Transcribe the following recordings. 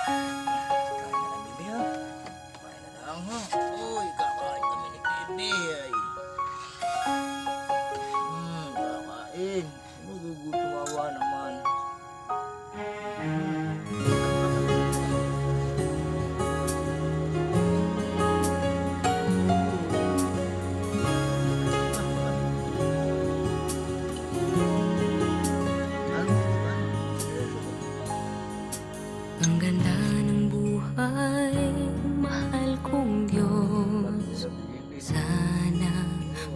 Kain na lang, baby, ha? Kain na lang, ha? Uy, kakain kami ni baby, ay. Kakain. Magugutumawa naman. Ang ganda ng buhay, mahal kong Diyos. Sana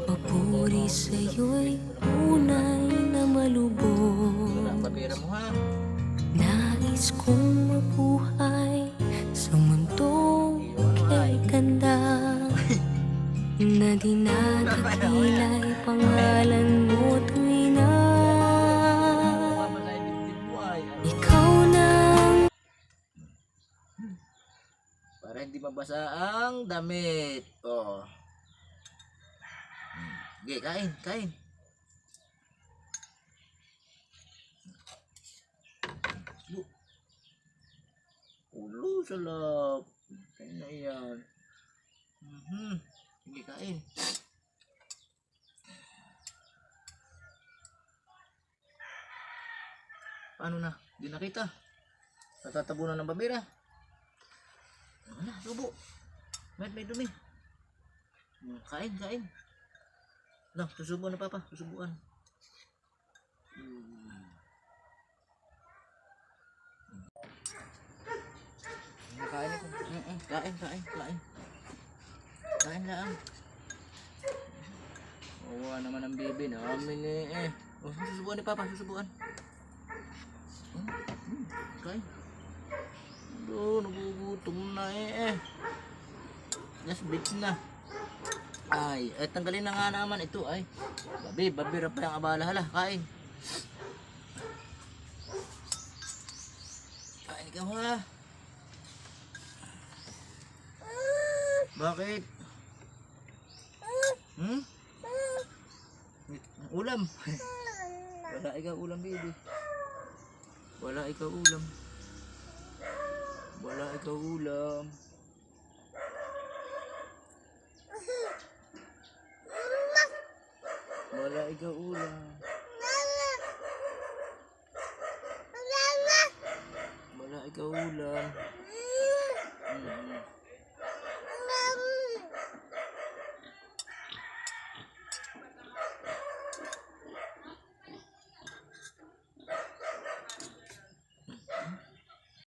papuri sa'yo'y tunay na malubog. Pabira mo, ha? Nais kong mabuhay sa mundong kay ganda, na dinadakila'y pangalan mo tuwi na. Ikaw nang Para hindi mabasa ang damit. Oh. Sige, kain, kain. Ulo, salap. Kain na yan. Sige, kain. Paano na? Hindi na kita. Natatabunan ng babera. Ano na, subo. May dumi. Kain, kain. No, susubuan na papa, susubuan. Kain ito. Kain, kain, kain. Kain lang. Awa naman ang bibi namin eh. Oh, susubuan ni papa, susubuan. Kain. Aduh, nagugutom na eh. Just bit na. Ay, tanggalin na nga naman ito ay. Babira pa yung abala. Hala, kain. Kain ikaw ha. Bakit? Ulam. Wala ikaw ulam, baby. Wala ikaw ulam. Wala ikaw ulam. Wala ikaw ulam. Wala ikaw ulam.